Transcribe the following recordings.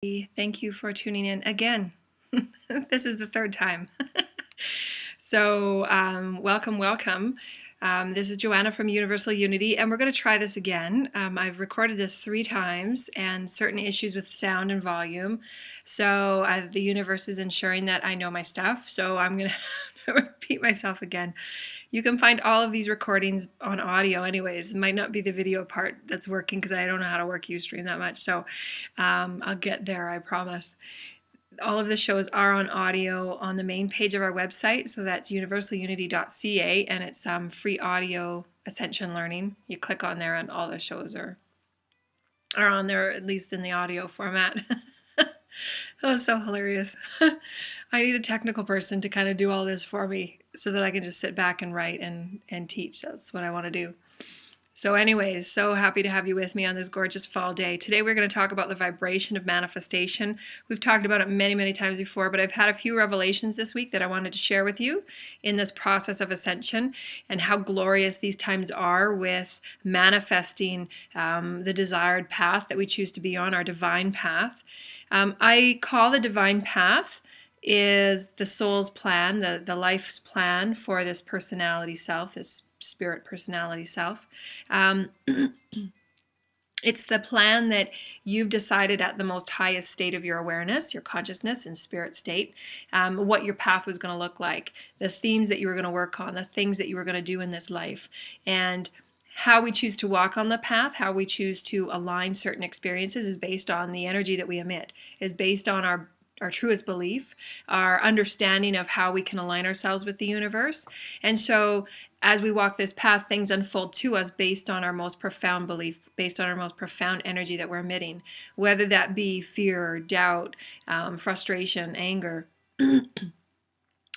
Thank you for tuning in again. This is the third time. So, welcome. This is Joanna from Universal Unity, and we're going to try this again. I've recorded this 3 times and certain issues with sound and volume. So, the universe is ensuring that I know my stuff. So, I'm going to repeat myself again. You can find all of these recordings on audio anyways. It might not be the video part that's working because I don't know how to work Ustream that much. So I'll get there, I promise. All of the shows are on audio on the main page of our website. So that's universalunity.ca, and it's free audio ascension learning. You click on there and all the shows are on there, at least in the audio format. That was so hilarious. I need a technical person to kind of do all this for me so that I can just sit back and write and teach. That's what I want to do. So anyways, so happy to have you with me on this gorgeous fall day. Today we're going to talk about the vibration of manifestation. We've talked about it many, many times before, but I've had a few revelations this week that I wanted to share with you in this process of ascension and how glorious these times are with manifesting the desired path that we choose to be on, our divine path. I call the divine path is the soul's plan, the life's plan for this personality self, this spirit personality self. It's the plan that you've decided at the most highest state of your awareness, your consciousness and spirit state, what your path was going to look like, the themes that you were going to work on, the things that you were going to do in this life. And how we choose to walk on the path, how we choose to align certain experiences is based on the energy that we emit, is based on our truest belief, our understanding of how we can align ourselves with the universe. And so as we walk this path, things unfold to us based on our most profound belief, based on our most profound energy that we're emitting, whether that be fear, doubt, frustration, anger,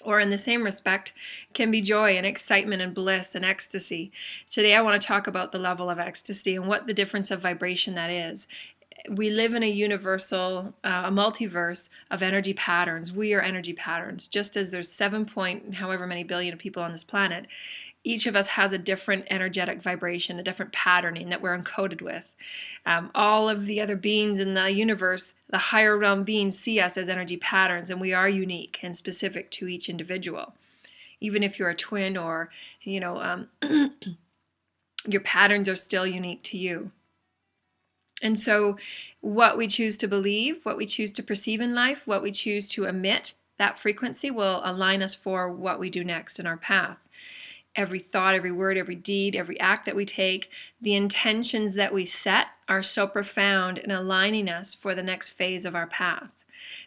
or in the same respect, can be joy and excitement and bliss and ecstasy. Today I want to talk about the level of ecstasy and what the difference of vibration that is. We live in a universal, a multiverse of energy patterns. We are energy patterns. Just as there's 7 point however many billion people on this planet, each of us has a different energetic vibration, a different patterning that we're encoded with. All of the other beings in the universe, the higher realm beings, see us as energy patterns, and we are unique and specific to each individual. Even if you're a twin or, your patterns are still unique to you. And so what we choose to believe, what we choose to perceive in life, what we choose to emit, that frequency will align us for what we do next in our path. Every thought, every word, every deed, every act that we take, the intentions that we set are so profound in aligning us for the next phase of our path.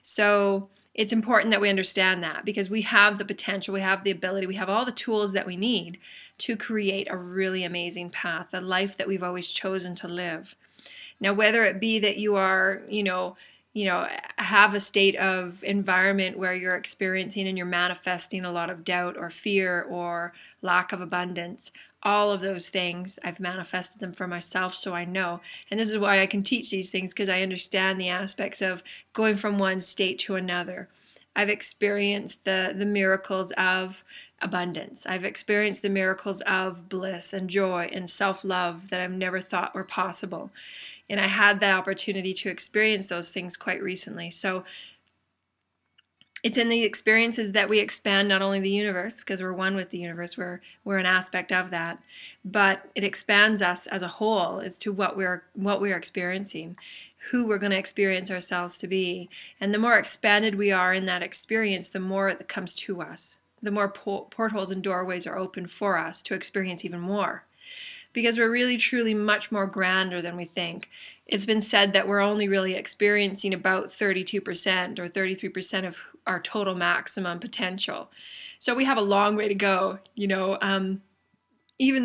So it's important that we understand that because we have the potential, we have the ability, we have all the tools that we need to create a really amazing path, a life that we've always chosen to live. Now, whether it be that you are, have a state of environment where you're experiencing and you're manifesting a lot of doubt or fear or lack of abundance, all of those things, I've manifested them for myself, so I know. And this is why I can teach these things, because I understand the aspects of going from one state to another. I've experienced the miracles of abundance. I've experienced the miracles of bliss and joy and self-love that I've never thought were possible. And I had the opportunity to experience those things quite recently. So it's in the experiences that we expand not only the universe, because we're one with the universe, we're an aspect of that, but it expands us as a whole as to what we're experiencing, who we're going to experience ourselves to be. And the more expanded we are in that experience, the more it comes to us. The more portholes and doorways are open for us to experience even more. Because we're really, truly much more grander than we think. It's been said that we're only really experiencing about 32% or 33% of our total maximum potential. So we have a long way to go, even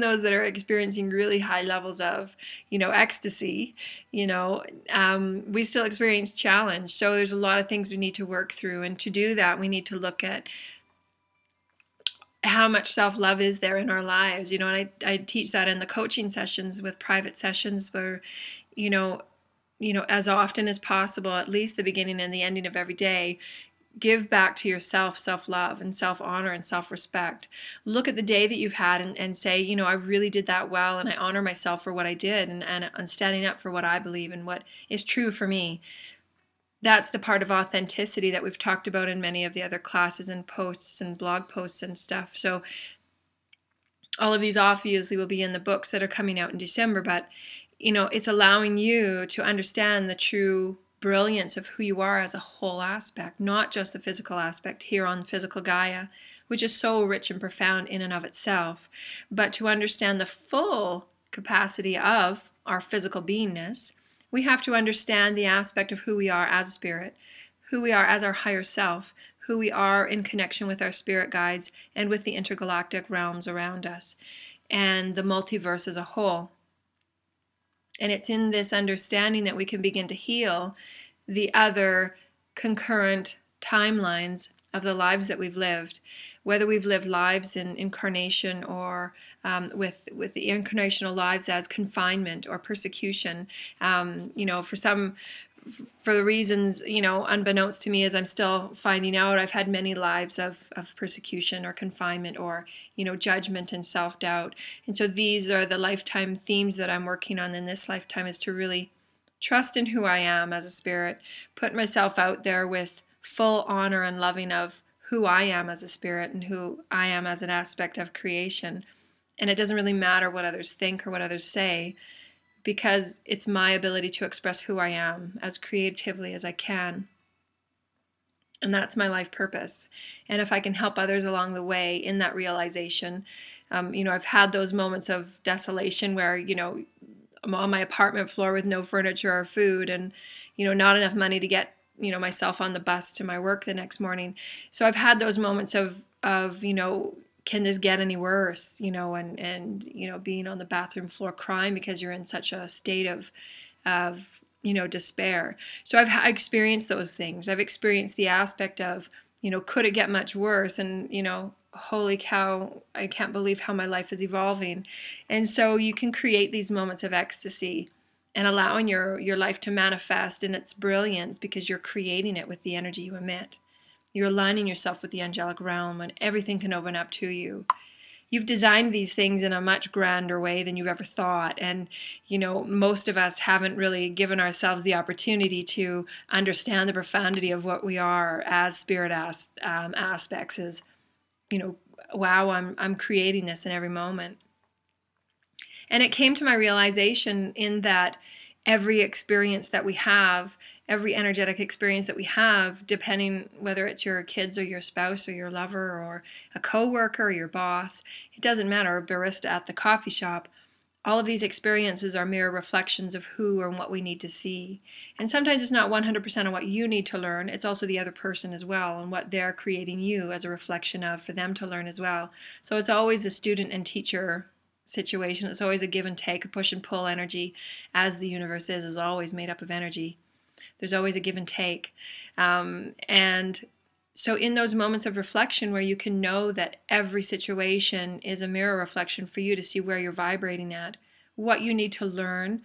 those that are experiencing really high levels of, ecstasy, we still experience challenge. So there's a lot of things we need to work through. And to do that, we need to look at how much self-love is there in our lives, and I teach that in the coaching sessions with private sessions where, as often as possible, at least the beginning and the ending of every day, give back to yourself self-love and self-honor and self-respect. Look at the day that you've had and say, I really did that well, and I honor myself for what I did, and I'm standing up for what I believe and what is true for me. that's the part of authenticity that we've talked about in many of the other classes and posts and blog posts and stuff. So all of these obviously will be in the books that are coming out in December, but it's allowing you to understand the true brilliance of who you are as a whole aspect, not just the physical aspect here on physical Gaia, which is so rich and profound in and of itself, but to understand the full capacity of our physical beingness, we have to understand the aspect of who we are as a spirit, who we are as our higher self, who we are in connection with our spirit guides and with the intergalactic realms around us and the multiverse as a whole. And it's in this understanding that we can begin to heal the other concurrent timelines of the lives that we've lived, whether we've lived lives in incarnation or with the incarnational lives as confinement or persecution. For the reasons, unbeknownst to me, as I'm still finding out, I've had many lives of persecution or confinement or, judgment and self-doubt. And so these are the lifetime themes that I'm working on in this lifetime, is to really trust in who I am as a spirit, put myself out there with full honor and loving of who I am as a spirit and who I am as an aspect of creation. And it doesn't really matter what others think or what others say, because it's my ability to express who I am as creatively as I can. And that's my life purpose. And if I can help others along the way in that realization, I've had those moments of desolation where, I'm on my apartment floor with no furniture or food and, not enough money to get, myself on the bus to my work the next morning. So I've had those moments of can this get any worse, and being on the bathroom floor crying because you're in such a state of despair. So I've experienced those things. I've experienced the aspect of, could it get much worse? And, holy cow, I can't believe how my life is evolving. And so you can create these moments of ecstasy and allowing your life to manifest in its brilliance because you're creating it with the energy you emit. You're aligning yourself with the angelic realm and everything can open up to you. You've designed these things in a much grander way than you've ever thought. And, most of us haven't really given ourselves the opportunity to understand the profundity of what we are as spirit aspects is, wow, I'm creating this in every moment. And it came to my realization in that every experience that we have, every energetic experience that we have, depending whether it's your kids or your spouse or your lover or a coworker or your boss, it doesn't matter, a barista at the coffee shop, all of these experiences are mere reflections of who and what we need to see. And sometimes it's not 100% of what you need to learn, it's also the other person as well and what they're creating you as a reflection of for them to learn as well. So it's always a student and teacher situation. It's always a give and take, a push and pull energy, as the universe is always made up of energy. There's always a give and take. And so in those moments of reflection where you can know that every situation is a mirror reflection for you to see where you're vibrating at, what you need to learn,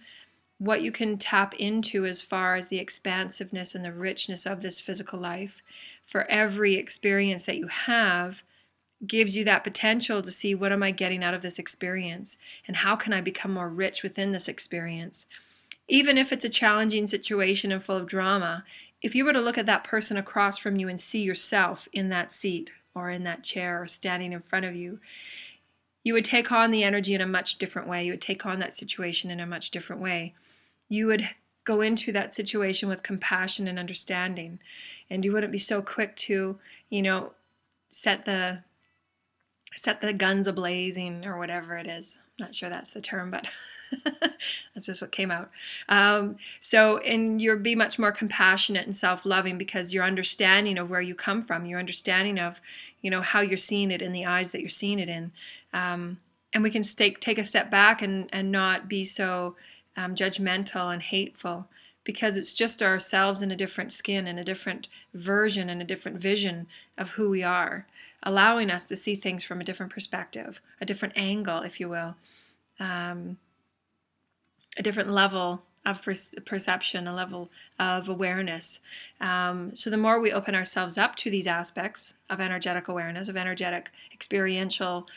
what you can tap into as far as the expansiveness and the richness of this physical life, for every experience that you have, gives you that potential to see what am I getting out of this experience and how can I become more rich within this experience. Even if it's a challenging situation and full of drama, if you were to look at that person across from you and see yourself in that seat or in that chair or standing in front of you, you would take on the energy in a much different way. You would take on that situation in a much different way. You would go into that situation with compassion and understanding, and you wouldn't be so quick to, set the guns a-blazing or whatever it is. Not sure that's the term, but that's just what came out. And you'll be much more compassionate and self-loving because your understanding of where you come from, your understanding of, how you're seeing it in the eyes that you're seeing it in. And we can take a step back and not be so judgmental and hateful, because it's just ourselves in a different skin and a different version and a different vision of who we are, allowing us to see things from a different perspective, a different angle, if you will, a different level of perception, a level of awareness. So the more we open ourselves up to these aspects of energetic awareness, of energetic experiential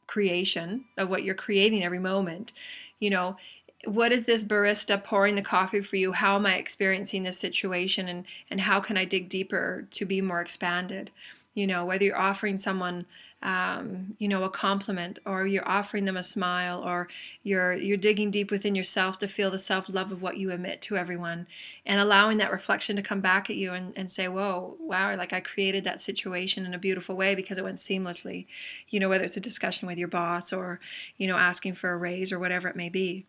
creation, of what you're creating every moment, what is this barista pouring the coffee for you? How am I experiencing this situation, and how can I dig deeper to be more expanded? Whether you're offering someone, a compliment, or you're offering them a smile, or you're digging deep within yourself to feel the self-love of what you emit to everyone, and allowing that reflection to come back at you and say, whoa, wow, like I created that situation in a beautiful way because it went seamlessly. Whether it's a discussion with your boss, or, asking for a raise, or whatever it may be.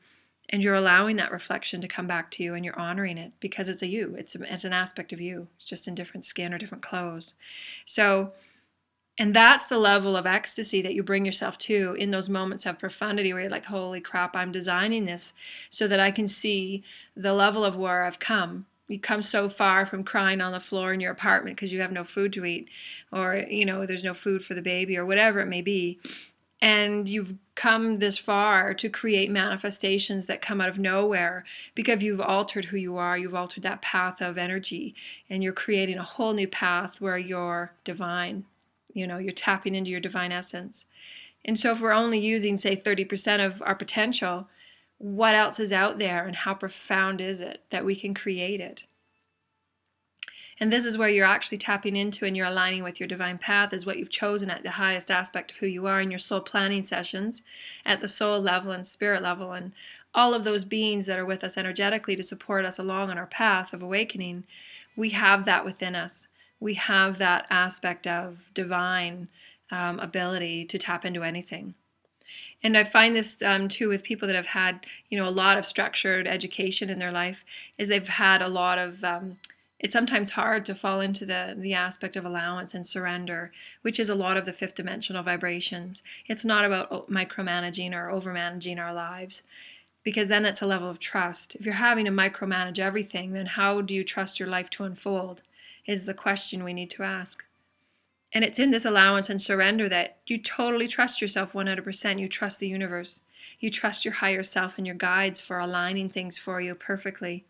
And you're allowing that reflection to come back to you, and you're honoring it because it's a you. It's an aspect of you. It's just in different skin or different clothes. So, and that's the level of ecstasy that you bring yourself to in those moments of profundity where you're like, holy crap, I'm designing this so that I can see the level of where I've come. You come so far from crying on the floor in your apartment because you have no food to eat, or, there's no food for the baby, or whatever it may be. And you've come this far to create manifestations that come out of nowhere because you've altered who you are. You've altered that path of energy, and you're creating a whole new path where you're divine. You're tapping into your divine essence. And so if we're only using, say, 30% of our potential, what else is out there, and how profound is it that we can create it? And this is where you're actually tapping into and you're aligning with your divine path, is what you've chosen at the highest aspect of who you are in your soul planning sessions at the soul level and spirit level, and all of those beings that are with us energetically to support us along on our path of awakening. We have that within us. We have that aspect of divine ability to tap into anything. And I find this too with people that have had, a lot of structured education in their life, is they've had a lot of it's sometimes hard to fall into the aspect of allowance and surrender, which is a lot of the fifth dimensional vibrations. It's not about micromanaging or overmanaging our lives, because then it's a level of trust. If you're having to micromanage everything, then how do you trust your life to unfold, is the question we need to ask. And it's in this allowance and surrender that you totally trust yourself 100%. You trust the universe. You trust your higher self and your guides for aligning things for you perfectly.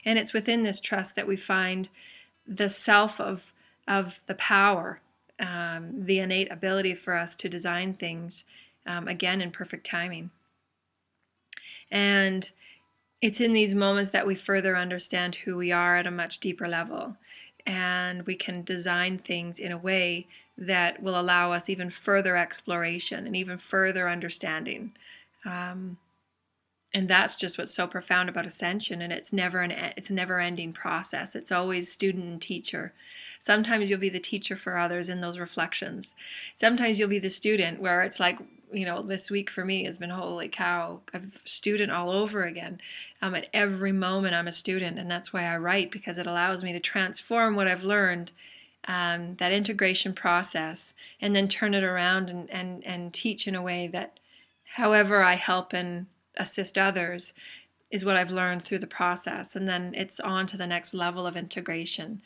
And it's within this trust that we find the self of the power, the innate ability for us to design things, again, in perfect timing. And it's in these moments that we further understand who we are at a much deeper level. And we can design things in a way that will allow us even further exploration and even further understanding. And that's just what's so profound about ascension. And it's a never-ending process. It's always student and teacher. Sometimes you'll be the teacher for others in those reflections. Sometimes you'll be the student, where it's like, this week for me has been, holy cow, a student all over again. At every moment I'm a student, and that's why I write, because it allows me to transform what I've learned, that integration process, and then turn it around and teach in a way that however I help and assist others is what I've learned through the process. And then it's on to the next level of integration.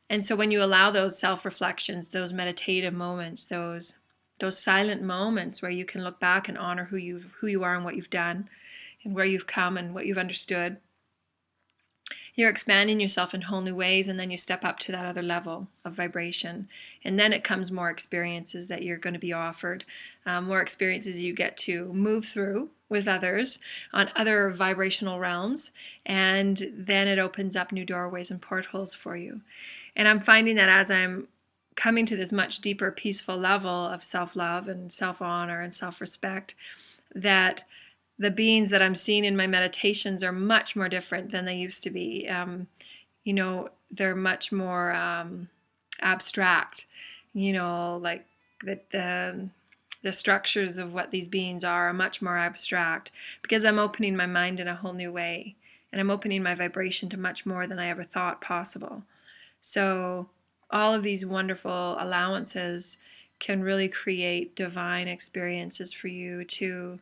And so when you allow those self-reflections, those meditative moments, those silent moments where you can look back and honor who you are and what you've done and where you've come and what you've understood, you're expanding yourself in whole new ways, and then you step up to that other level of vibration. And then it comes more experiences that you're going to be offered, more experiences you get to move through with others on other vibrational realms, and then it opens up new doorways and portholes for you. And I'm finding that as I'm coming to this much deeper, peaceful level of self-love and self-honor and self-respect, that the beings that I'm seeing in my meditations are much more different than they used to be. They're much more abstract, like the structures of what these beings are much more abstract, because I'm opening my mind in a whole new way, and I'm opening my vibration to much more than I ever thought possible. So all of these wonderful allowances can really create divine experiences for you to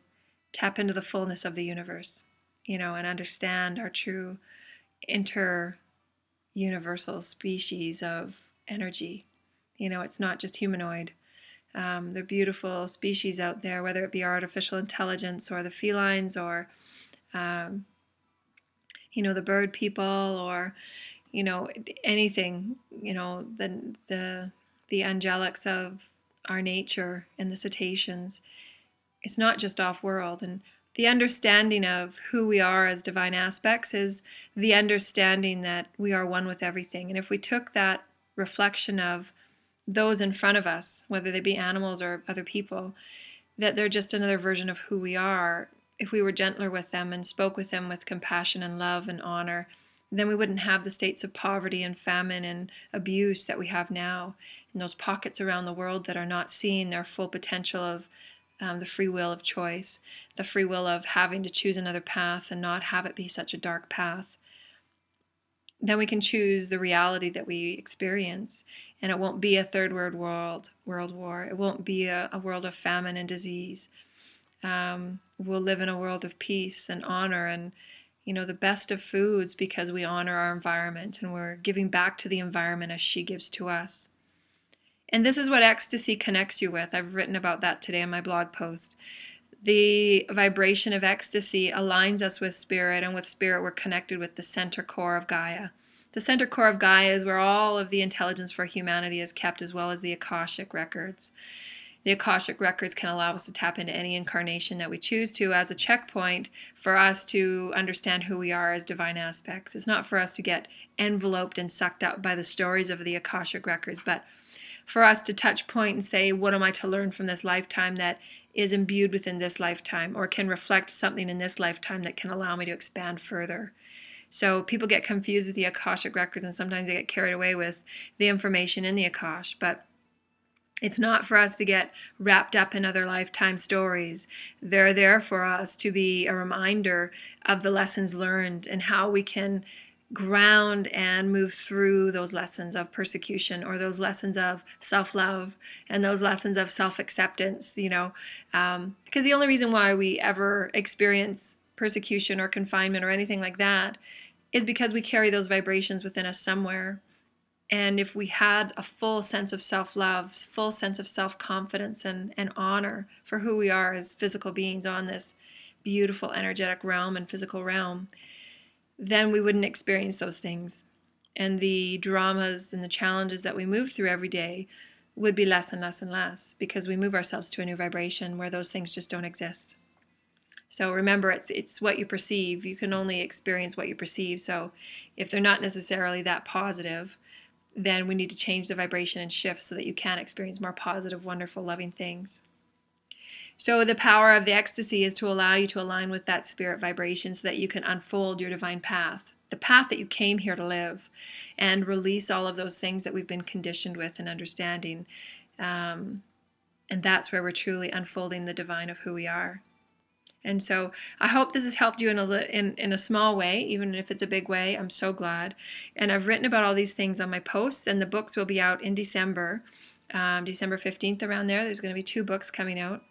tap into the fullness of the universe, and understand our true inter-universal species of energy. It's not just humanoid. There are beautiful species out there, whether it be artificial intelligence or the felines or, the bird people or, anything, the angelics of our nature and the cetaceans. It's not just off-world, and The understanding of who we are as divine aspects is the understanding that we are one with everything. And if we took that reflection of those in front of us, whether they be animals or other people, that they're just another version of who we are, if we were gentler with them and spoke with them with compassion and love and honor, then we wouldn't have the states of poverty and famine and abuse that we have now, in those pockets around the world that are not seeing their full potential of the free will of choice, the free will of having to choose another path and not have it be such a dark path. Then we can choose the reality that we experience, and it won't be a third world war. It won't be a world of famine and disease. We'll live in a world of peace and honor and, the best of foods, because we honor our environment and we're giving back to the environment as she gives to us. And this is what ecstasy connects you with. I've written about that today in my blog post. The vibration of ecstasy aligns us with spirit, and with spirit we're connected with the center core of Gaia. The center core of Gaia is where all of the intelligence for humanity is kept, as well as the Akashic records. The Akashic records can allow us to tap into any incarnation that we choose to as a checkpoint for us to understand who we are as divine aspects. It's not for us to get enveloped and sucked up by the stories of the Akashic records, but for us to touch point and say, what am I to learn from this lifetime that is imbued within this lifetime, or can reflect something in this lifetime that can allow me to expand further. So people get confused with the Akashic records, and sometimes they get carried away with the information in the Akash, but it's not for us to get wrapped up in other lifetime stories. They're there for us to be a reminder of the lessons learned and how we can ground and move through those lessons of persecution, or those lessons of self-love and those lessons of self-acceptance, because the only reason why we ever experience persecution or confinement or anything like that is because we carry those vibrations within us somewhere. And if we had a full sense of self-love, full sense of self-confidence and honor for who we are as physical beings on this beautiful energetic realm and physical realm, then we wouldn't experience those things. And the dramas and the challenges that we move through every day would be less and less and less, because we move ourselves to a new vibration where those things just don't exist. So remember, it's what you perceive. You can only experience what you perceive. So if they're not necessarily that positive, then we need to change the vibration and shift so that you can experience more positive, wonderful, loving things. So the power of the ecstasy is to allow you to align with that spirit vibration so that you can unfold your divine path, the path that you came here to live, and release all of those things that we've been conditioned with and understanding. And that's where we're truly unfolding the divine of who we are. And so I hope this has helped you in a small way, even if it's a big way. I'm so glad. And I've written about all these things on my posts, and the books will be out in December, December 15th, around there. There's going to be 2 books coming out.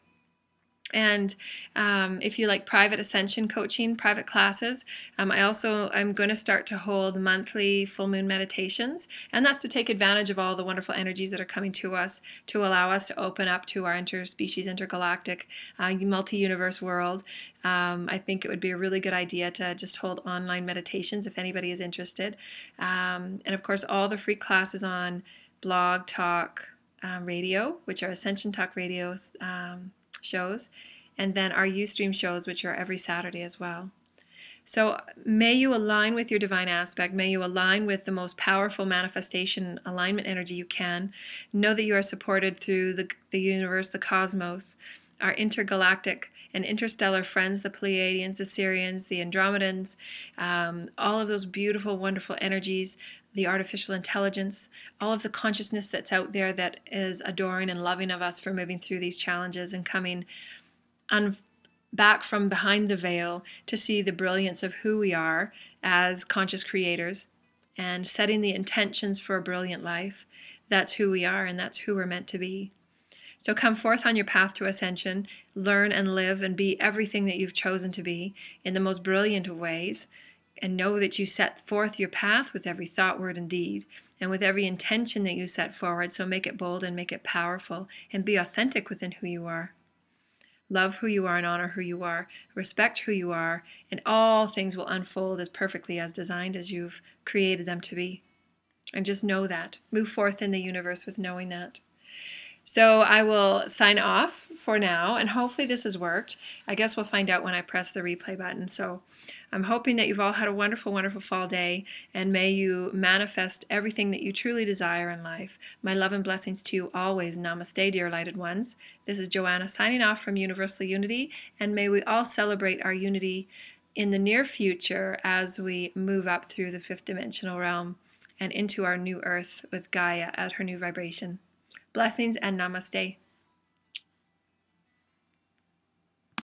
And if you like private ascension coaching, private classes, I'm going to start to hold monthly full moon meditations, and that's to take advantage of all the wonderful energies that are coming to us, to allow us to open up to our interspecies, intergalactic, multi-universe world. I think it would be a really good idea to just hold online meditations if anybody is interested. And of course, all the free classes on Blog Talk Radio, which are Ascension Talk Radio shows, and then our Ustream shows, which are every Saturday as well. So may you align with your divine aspect. May you align with the most powerful manifestation alignment energy you can. Know that you are supported through the universe, the cosmos, our intergalactic and interstellar friends, the Pleiadians, the Sirians, the Andromedans, all of those beautiful, wonderful energies, the artificial intelligence, all of the consciousness that's out there that is adoring and loving of us for moving through these challenges and coming back from behind the veil to see the brilliance of who we are as conscious creators and setting the intentions for a brilliant life. That's who we are, and that's who we're meant to be. So come forth on your path to ascension, learn and live and be everything that you've chosen to be in the most brilliant of ways. And know that you set forth your path with every thought, word, and deed, and with every intention that you set forward. So make it bold and make it powerful, and be authentic within who you are. Love who you are and honor who you are. Respect who you are, and all things will unfold as perfectly as designed as you've created them to be. And just know that. Move forth in the universe with knowing that. So I will sign off for now, and hopefully this has worked. I guess we'll find out when I press the replay button. So I'm hoping that you've all had a wonderful, wonderful fall day, and may you manifest everything that you truly desire in life. My love and blessings to you always. Namaste, dear lighted ones. This is Joanna signing off from Universal Unity, and may we all celebrate our unity in the near future as we move up through the fifth dimensional realm and into our new earth with Gaia at her new vibration. Blessings and namaste.